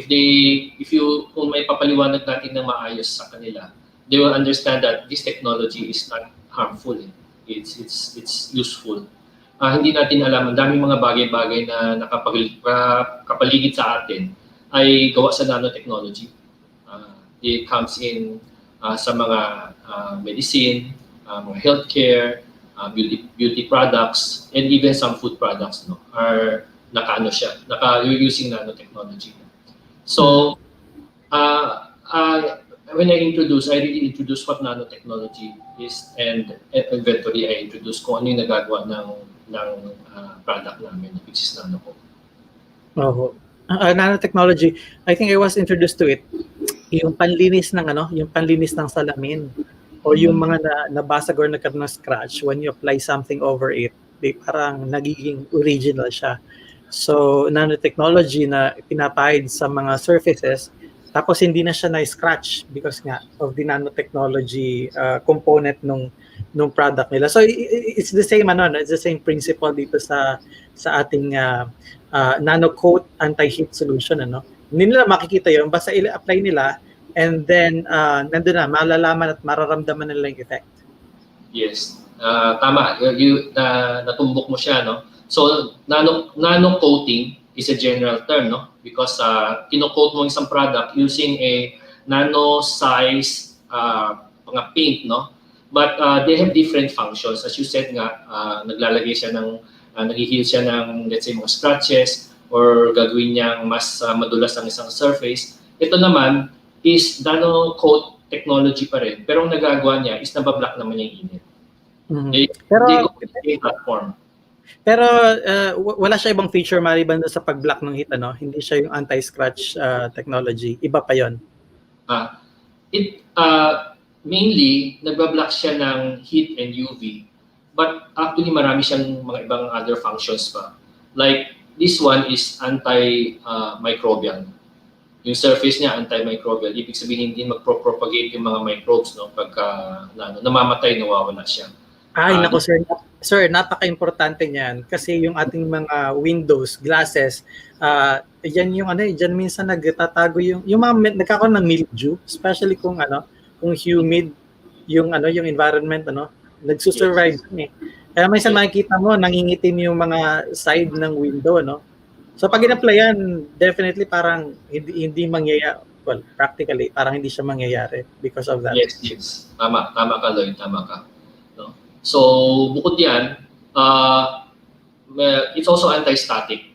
Kung may papaliwanag natin ng maayos sa kanila, they will understand that this technology is not harmful. It's useful. Hindi natin alam, ang daming mga bagay-bagay na nakapaligid sa atin ay gawa sa nanotechnology. It comes in sa mga medicine, mga healthcare, beauty products, and even some food products, no, are using nanotechnology. So, when I really introduce what nanotechnology is, and eventually I introduce kung ano yung nagagawa ng product namin, which is nanocode. Oh. Nanotechnology, I think I was introduced to it. Yung panlinis ng salamin o yung mga nabasag or nagkaroon ng scratch, when you apply something over it, parang nagiging original siya. So, nanotechnology na pinapahid sa mga surfaces, tapos hindi na siya na-scratch because nga of the nanotechnology component nung product nila. So, it's the same it's the same principle dito sa ating nano-coat anti-heat solution, Hindi nila makikita 'yon, basta i-apply nila and then nandun na, malalaman at mararamdaman nila yung effect. Yes, tama. Natumbok mo siya, no? So, nano-coating is a general term, no? Because kino-coat mo isang product using a nano-size mga paint, no? But they have different functions. As you said nga, naglalagay siya nag-heal siya ng, let's say, mga scratches or gagawin niyang mas madulas ang isang surface. Ito naman is nano-coat technology pa rin. Pero ang nagagawa niya is nabablock naman yung init. They go to the platform. Pero wala siya ibang feature maliban sa pag-block ng heat, Hindi siya yung anti-scratch technology. Iba pa yon. Mainly, nagbablock siya ng heat and UV. But actually, marami siyang mga ibang other functions pa. Like, this one is anti-microbial. Yung surface niya, anti-microbial. Ibig sabihin, hindi magpropagate yung mga microbes, no? Pagka namamatay, nawawala siya. Ay, nako sir. Sir, napaka-importante niyan. Kasi yung ating mga windows, glasses, yan yung dyan minsan nagtatago yung mga nagkakaroon ng mildew, especially kung humid yung environment, nagsusurvive eh. Kaya minsan makikita mo, nangingitim yung mga side ng window, So pag in-applyan, definitely parang hindi mangyayari. Well, practically, parang hindi siya mangyayari because of that. Yes. Tama ka, Lloyd. Tama ka. No? So, bukod yan, it's also anti-static.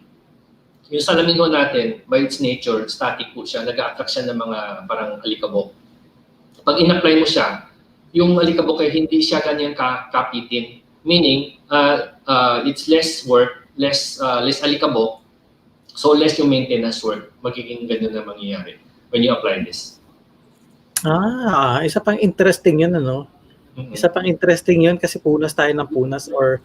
Yung salamin ho natin, by its nature, static po siya. Nag-a-attract siya ng mga parang alikabok. Pag in-apply mo siya, yung alikabok ay hindi siya ganyan kapitin. Meaning, it's less work, less alikabok, so less yung maintenance work. Magiging ganyan na mangyayari when you apply this. Isa pang interesting yun, Isa pang interesting yun kasi punas tayo ng punas or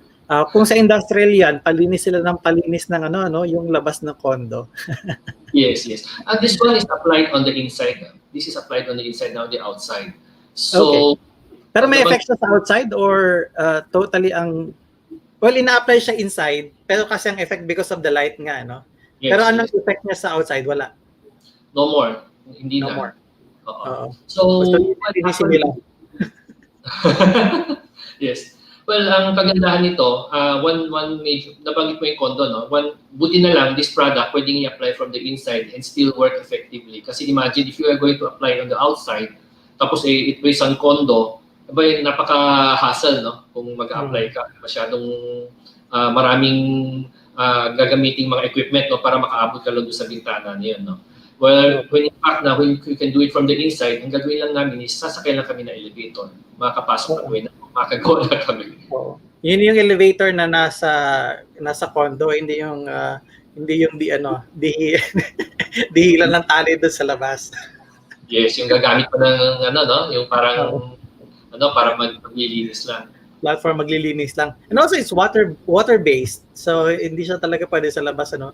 Kung sa industrial yan, palinis sila ng palinis ng yung labas ng condo. Yes, yes. And this one is applied on the inside. This is applied on the inside, now the outside. So, Pero may effect siya sa outside or totally well, ina-apply siya inside, pero kasi ang effect because of the light nga, no? yes, Pero anong yes. effect niya sa outside? Wala. No more. Hindi No na. more. Oo. So, Basta what linisin happened- nila. yes. Well, ang kagandahan nito, one major, nabanggit mo yung condo, no? Buti na lang, this product, pwedeng i-apply from the inside and still work effectively. Kasi imagine, if you are going to apply on the outside, tapos it weighs on condo, napaka-hassle, no? Kung mag-apply ka, masyadong maraming gagamiting mga equipment, no? Para makaabot ka lang doon sa bintana niyan, no? Well, when in fact na, when you can do it from the inside, ang gagawin lang namin is sasakay lang kami na elevator. Makakapasok kami na, makakagawa na kami. Oo. Yun yung elevator na nasa condo, hindi yung dihilan ng tali doon sa labas. Yes, yung gagamit pa ng yung parang para maglilinis lang. Platform maglilinis lang. And also it's water-based. So hindi siya talaga pwede sa labas, ano.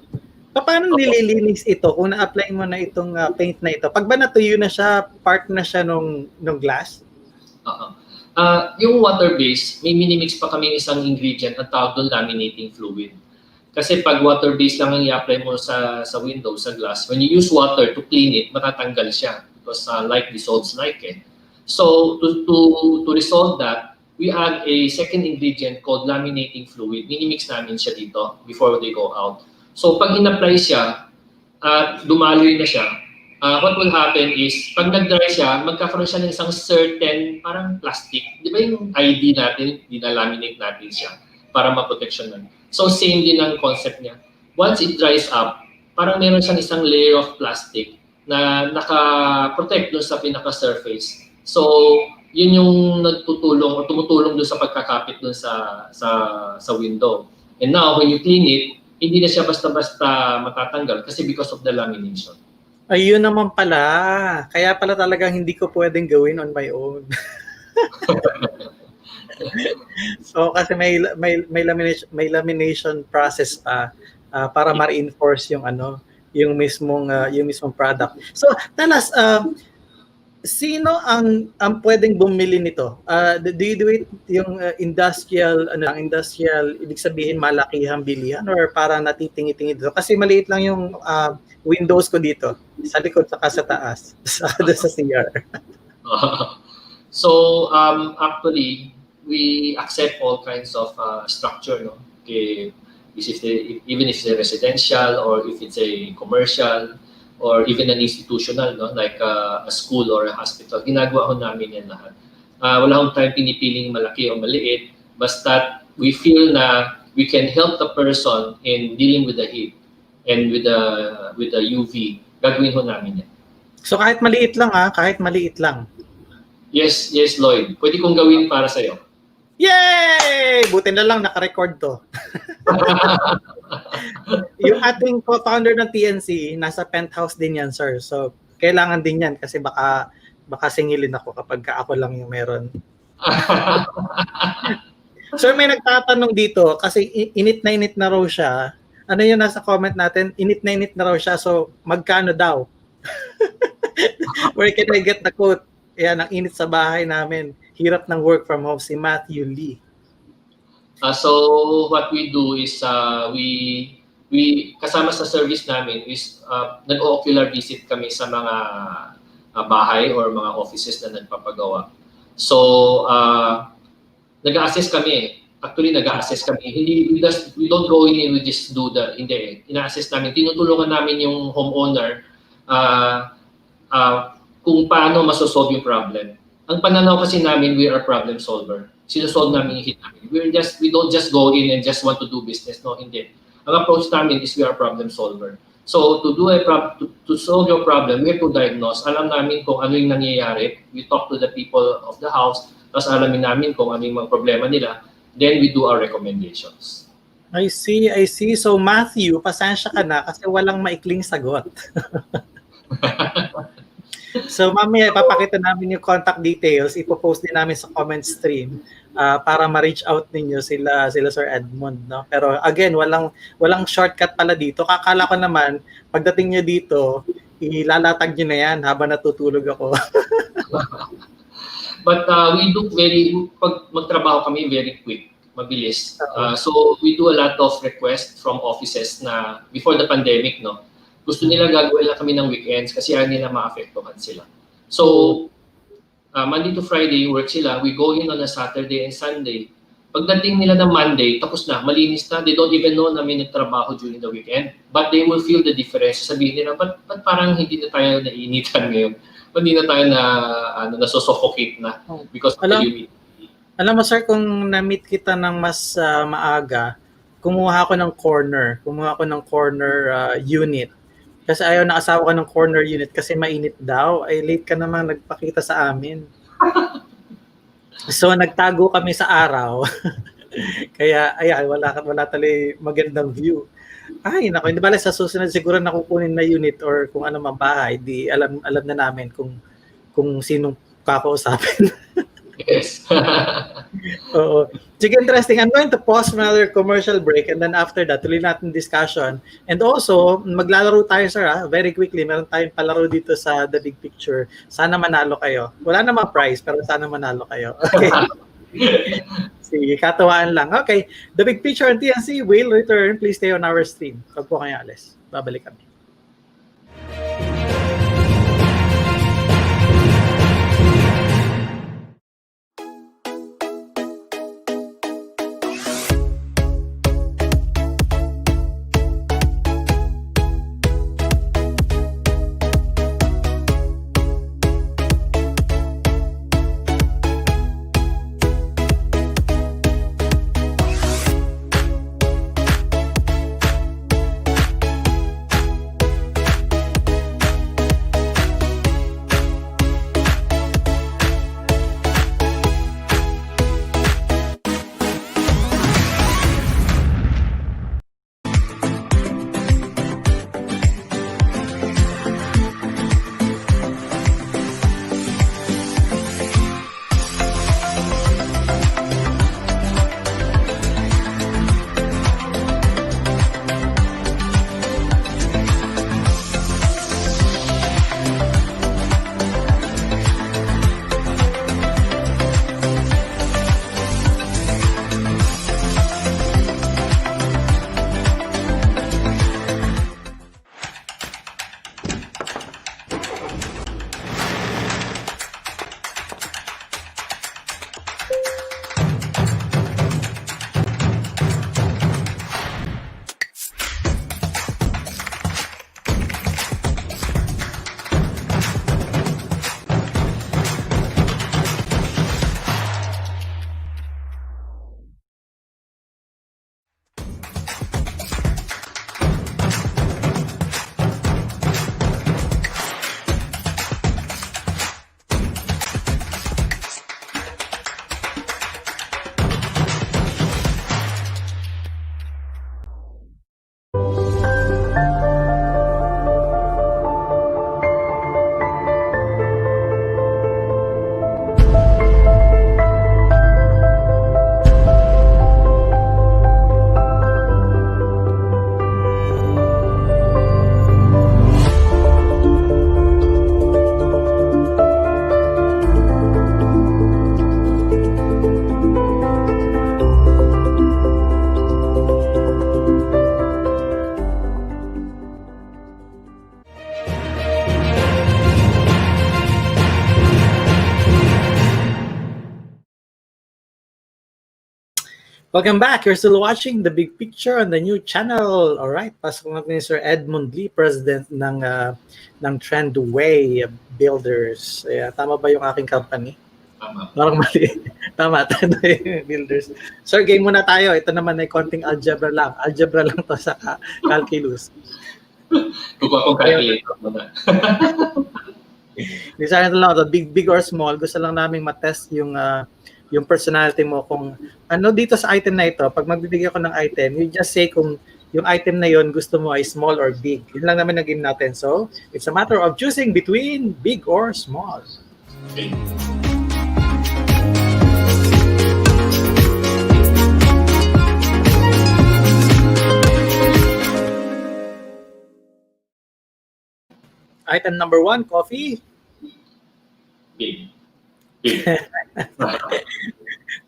Paano nililinis ito kung na-apply mo na itong paint na ito? Pag ba natuyo na siya, part na siya nung glass? Yung water-based, may minimix pa kami isang ingredient at tawag doon laminating fluid. Kasi pag water-based lang ang i-apply mo sa window, sa glass, when you use water to clean it, matatanggal siya because like dissolves like eh. So to resolve that, we add a second ingredient called laminating fluid. Minimix namin siya dito before they go out. So pag in-apply siya at dumaloy na siya, what will happen is pag nag-dry siya, magkakaroon siya ng isang certain parang plastic. Di ba yung ID natin, dinalaminate natin siya para ma-protection. So same din ang concept niya. Once it dries up, parang meron siyang isang layer of plastic na naka-protect doon sa pinaka-surface. So yun yung nagtutulong o tumutulong doon sa pagkakapit doon sa window. And now when you clean it, hindi na siya basta-basta matatanggal kasi because of the lamination. Ayun naman pala. Kaya pala talagang hindi ko pwedeng gawin on my own. So kasi may lamination process pa para ma-reinforce yung mismong product. So tell us, sino ang pwedeng bumili nito? Do you do it yung industrial, ibig sabihin malakihang bilihan or para natitingi-tingi dito? Kasi maliit lang yung windows ko dito, sa likod saka sa taas, sa CR. So actually, we accept all kinds of structure, no? Okay, even if it's a residential or if it's a commercial, or even an institutional, no, like a school or a hospital, ginagawa ho namin yan lahat. Wala akong tayong pinipiling malaki o maliit, basta we feel na we can help the person in dealing with the heat and with the UV, gagawin ho namin yan. So kahit maliit lang kahit maliit lang. Yes, Lloyd. Pwede kong gawin para sa'yo. Yay! Buti na lang naka-record to. Yung ating co-founder ng TNC, nasa penthouse din yan, sir. So, kailangan din yan kasi baka singilin ako kapag ako lang yung meron. Sir, may nagtatanong dito kasi init na raw siya. Ano yun nasa comment natin? Init na raw siya. So, magkano daw? Where can I get the quote? Yan, ang init sa bahay namin. Hirap ng work from home, si Matthew Lee. So what we do is we kasama sa service namin is nag-ocular visit kami sa mga bahay or mga offices na nagpapagawa. So nag-assess kami. Actually nag-assess kami. We don't go in and we just do hindi. Ina-assess namin. Tinutulungan namin yung homeowner kung paano masosolve yung problem. Ang pananaw kasi namin, we are problem solver. Sinusolve namin yung hit namin. We don't just go in and just want to do business. No, hindi. Ang approach namin is we are problem solver. So to solve your problem, we have to diagnose. Alam namin kung ano yung nangyayari. We talk to the people of the house. Tapos alamin namin kung ano yung mga problema nila. Then we do our recommendations. I see. So Matthew, pasensya ka na kasi walang maikling sagot. So mamaya ipapakita namin yung contact details, ipopost din namin sa comment stream para ma-reach out ninyo sila Sir Edmund, no? Pero again, walang shortcut pala dito. Kakala ko naman pagdating niyo dito, ilalatag niyo na yan habang natutulog ako. But we do pag magtrabaho kami, very quick, mabilis. So we do a lot of requests from offices na before the pandemic, no? Gusto nila gagawin lang kami ng weekends kasi ayaw nila maapektuhan sila. So, Monday to Friday, work sila. We go in on a Saturday and Sunday. Pagdating nila ng Monday, tapos na, malinis na. They don't even know na may nagtrabaho during the weekend. But they will feel the difference. Sabihin nila, ba't parang hindi na tayo naiinitan ngayon? Ba't hindi na tayo nasusuffocate na because of the humidity? Alam mo sir, kung na-meet kita ng mas maaga, kumuha ako ng corner unit. Kasi ayaw na asawa ko ng corner unit kasi mainit daw. Ay late ka namang nagpakita sa amin. So nagtago kami sa araw. Kaya ayan, wala tuloy magandang view. Ay nako, hindi bala sa susunod siguro na kukunin na unit or kung ano man bahay, di alam na namin kung sinong kakausapin. Yes. Oo. Sige, interesting. I'm going to pause for another commercial break and then after that, tuloy natin discussion. And also, maglalaro tayo, sir, very quickly. Meron tayong palaro dito sa The Big Picture. Sana manalo kayo. Wala namang prize, pero sana manalo kayo. Okay. Sige, katawaan lang. Okay. The Big Picture and TNC will return. Please stay on our stream. Huwag po kayo alis. Babalik kami. Welcome back. You're still watching The Big Picture on the new channel. All right, pasok natin ni Sir Edmund Lee, President ng Trendway Builders. Tama ba yung aking company? Tama. Parang mali. Tama, Trendway Builders. Sir, game muna tayo. Ito naman ay konting algebra lang. Algebra lang to sa calculus. Kukuha kong calculator muna. Hindi sa akin lang, big or small, gusto lang namin matest yung personality mo kung ano dito sa item na ito. Pag magbibigay ako ng item, you just say kung yung item na yon gusto mo ay small or big. Yun lang naman ang game natin. So, it's a matter of choosing between big or small. Okay. Item number 1, coffee. Big. Big.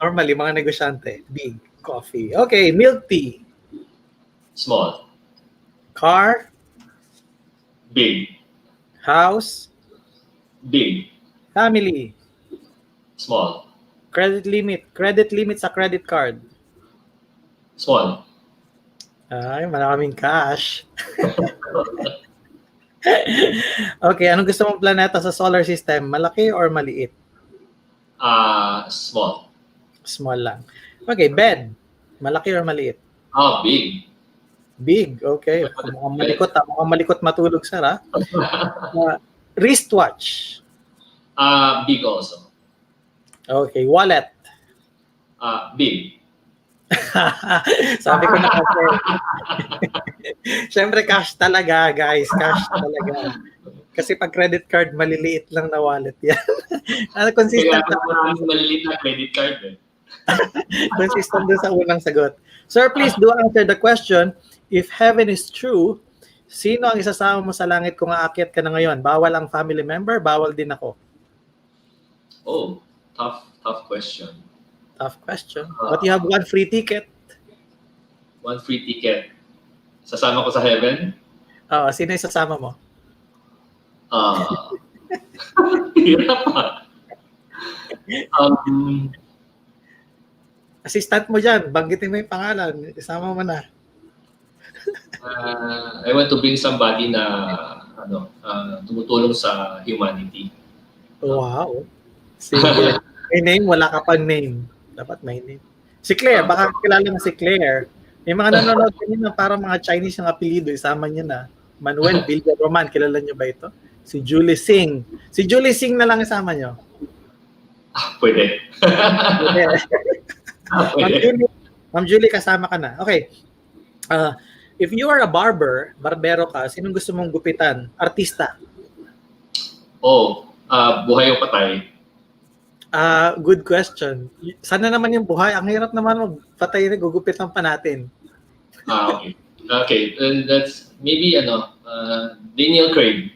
Normally, mga negosyante, big coffee. Okay, milk tea. Small. Car, Big. house, Big. family, Small. credit limit sa credit card. Small. Ay, maraming cash. Okay, anong gusto mong planeta sa solar system? Malaki or maliit? Small. Small lang. Okay, bed. Malaki or maliit? Big. Big, okay. Mukhang malikot, mukhang malikot matulog, sir, ha? Wristwatch. Big also. Okay, wallet. Big. Sabi ko na kasi. Siyempre, cash talaga, guys. Cash talaga. Kasi pag credit card, maliliit lang na wallet yan. Consistent Kaya ako maliliit na credit card. consistent doon sa unang sagot. Sir, please do answer the question. If heaven is true, sino ang isasama mo sa langit kung aakyat ka na ngayon? Bawal ang family member, bawal din ako. Oh, tough question. Tough question. But you have one free ticket. One free ticket. Sasama ko sa heaven? Sino isasama mo? Hirap pa. Assistant mo dyan, banggitin mo yung pangalan. Isama mo na. I want to bring somebody na tumutulong sa humanity. Wow. Sige. May name, wala ka pang name. Dapat may name. Si Claire, baka kilala mo si Claire. May mga nanonood kanina parang mga Chinese yung apelido. Isama niyo na. Manuel Villaroman, kilala niyo ba ito? Si Julie Singh. Si Julie Singh na lang isama niyo. Pwede. Pwede. Ma'am Julie, kasama ka na. Okay. If you are a barbero ka, sinong gusto mong gupitan? Artista. Buhay o patay? Good question. Sana naman yung buhay. Ang hirap naman magpatay na gugupitan pa natin. Okay. Okay. And that's maybe Daniel Craig.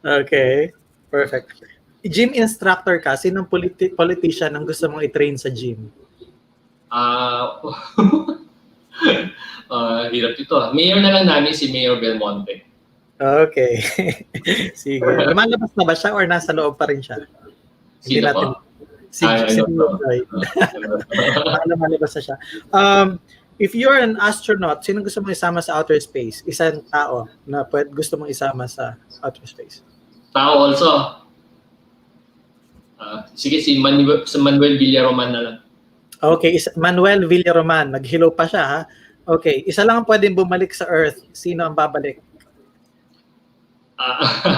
Okay. Perfect. Gym instructor ka, sinong politician ang gusto mong i-train sa gym? Hirap ito. Mayor na lang namin si Mayor Belmonte. Okay. Sige. Lumalabas na ba siya or nasa loob pa rin siya? Hindi Sino natin. po? Lumalabas na siya. If you're an astronaut, sino gusto mong isama sa outer space? Isang tao na gusto mong isama sa outer space? Tao also. Sige, si Manuel Villaroman na lang. Okay, Manuel Villaroman. Nag-hello pa siya, ha? Okay, isa lang ang pwedeng bumalik sa Earth. Sino ang babalik?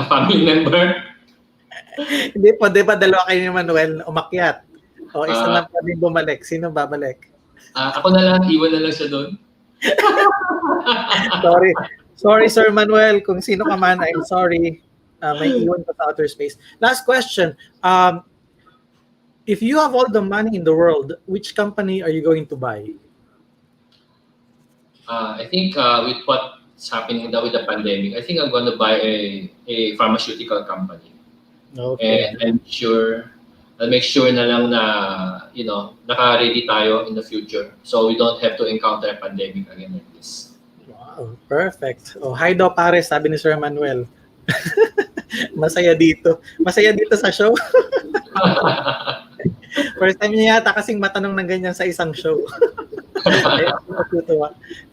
Family member? Hindi po, di ba dalawa kayo ni Manuel umakyat? O isa lang pwedeng bumalik. Sino ang babalik? Ako na lang, iwan na lang siya doon. Sorry, Sir Manuel. Kung sino ka man, I'm sorry. May iwan pa sa outer space. Last question. If you have all the money in the world, which company are you going to buy? I think with what's happening with the pandemic, I think I'm going to buy a pharmaceutical company. Okay. And I'll make sure na lang na, naka-ready tayo in the future. So we don't have to encounter a pandemic again like this. Wow, perfect. Hi daw pare, sabi ni Sir Manuel. Masaya dito. Masaya dito sa show. First time niya yata kasing matanong ng ganyan sa isang show.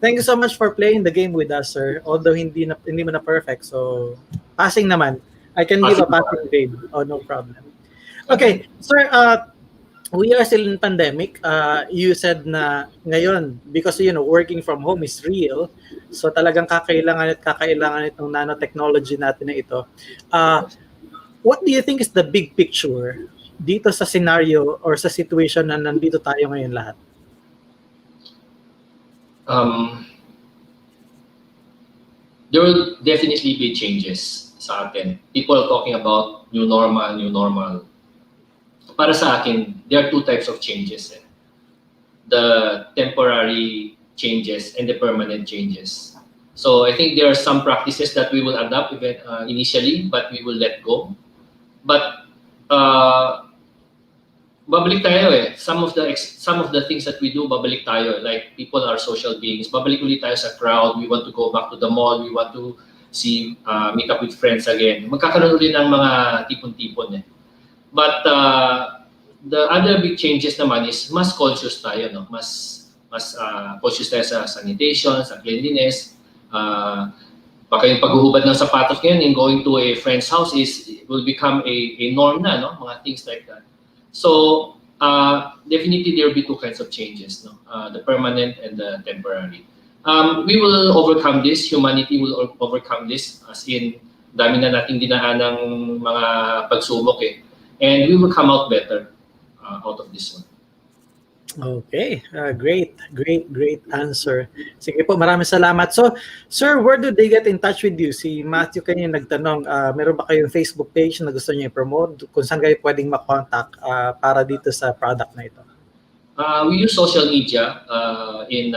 Thank you so much for playing the game with us, sir. Although hindi mo na perfect, so passing naman. I can give a passing grade. Oh, no problem. Okay, sir, we are still in pandemic. You said na ngayon, because working from home is real, so talagang kakailangan itong nanotechnology natin na ito. What do you think is the big picture dito sa scenario or sa situation na nandito tayo ngayon lahat? there will definitely be changes sa atin. People are talking about new normal, new normal. Para sa akin, there are two types of changes. The temporary changes and the permanent changes. So I think there are some practices that we will adapt even, initially, but we will let go. But babalik tayo Some of the things that we do, babalik tayo. Like people are social beings. Babalik ulit tayo sa crowd. We want to go back to the mall. We want to meet up with friends again. Magkakaroon ulit ng mga tipon-tipon But the other big changes naman is mas conscious tayo, no? Mas conscious tayo sa sanitation, sa cleanliness. Baka yung paghuhubad ng sapatos ngayon and going to a friend's house will become a norm na, no? Mga things like that. So definitely there will be two kinds of changes, no? The permanent and the temporary. We will overcome this. Humanity will overcome this. As in, dami na nating dinaan ng mga pagsubok and we will come out better out of this one. Okay, great answer. Sige po, maraming salamat. So, sir, where do they get in touch with you? Si Matthew kanina nagtanong, meron ba kayong Facebook page na gusto niyo i-promote? Kung saan kayo pwedeng makontak para dito sa product na ito? We use social media in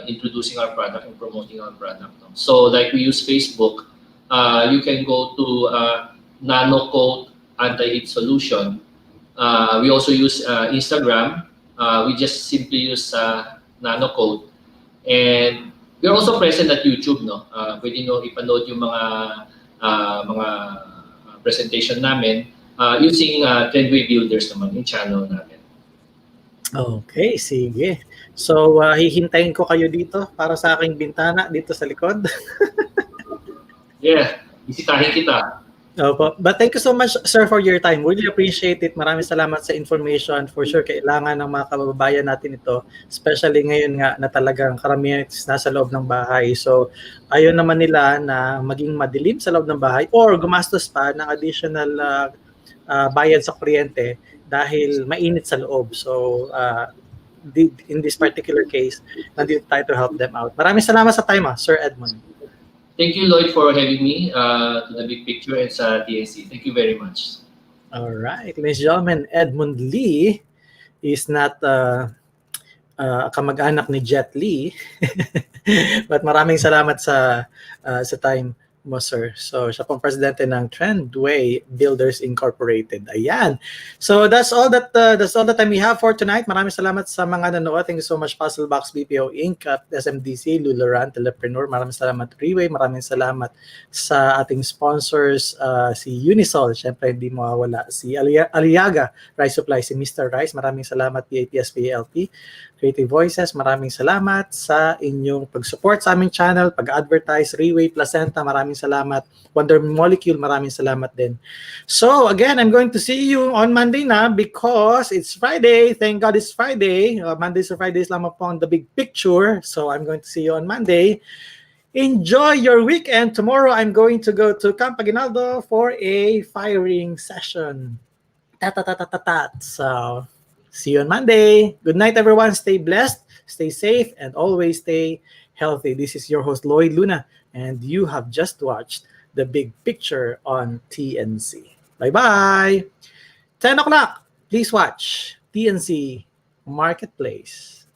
introducing our product and promoting our product. No? So, like we use Facebook, you can go to NanoCoat Anti-Heat Solution. We also use Instagram. We just simply use NanoCoat. And we're also present at YouTube, no? Pwede nyo ipanood yung mga presentation namin using Trendway Builders naman, yung channel namin. Okay, sige. So, hihintayin ko kayo dito para sa aking bintana dito sa likod. Yeah, bisitahin kita. Opo. But thank you so much, sir, for your time. Really appreciate it. Maraming salamat sa information. For sure, kailangan ng mga kababayan natin ito, especially ngayon nga na talagang karamihan nasa loob ng bahay. So, ayaw naman nila na maging madilim sa loob ng bahay or gumastos pa ng additional bayad sa kuryente dahil mainit sa loob. So, in this particular case, nandito tayo to help them out. Maraming salamat sa time, Sir Edmund. Thank you, Lloyd, for having me to the Big Picture and sa TNC. Thank you very much. All right. Ladies and gentlemen, Edmund Lee is not kamag-anak ni Jet Li. But maraming salamat sa time mo, sir. So, siya pong presidente ng Trendway Builders Incorporated. Ayan. So, that's all the time we have for tonight. Maraming salamat sa mga nanood. Thank you so much, Puzzlebox BPO Inc. at SMDC, Lularan, Telepreneur. Maraming salamat, Freeway. Maraming salamat sa ating sponsors, si Unisol. Siyempre, hindi mawawala. Si Aliaga Rice Supply, si Mr. Rice. Maraming salamat, PAPSPLP. Creative Voices, maraming salamat sa inyong pag-support sa aming channel, pag-advertise, Freeway, Placenta, maraming salamat. Wonder Molecule, maraming salamat din. So, again, I'm going to see you on Monday na because it's Friday. Thank God it's Friday. Mondays or Fridays lamang po on the Big Picture. So, I'm going to see you on Monday. Enjoy your weekend. Tomorrow, I'm going to go to Camp Aguinaldo for a firing session. So, see you on Monday. Good night, everyone. Stay blessed, stay safe, and always stay healthy. This is your host, Lloyd Luna, and you have just watched The Big Picture on TNC. Bye-bye. 10 o'clock, please watch TNC Marketplace.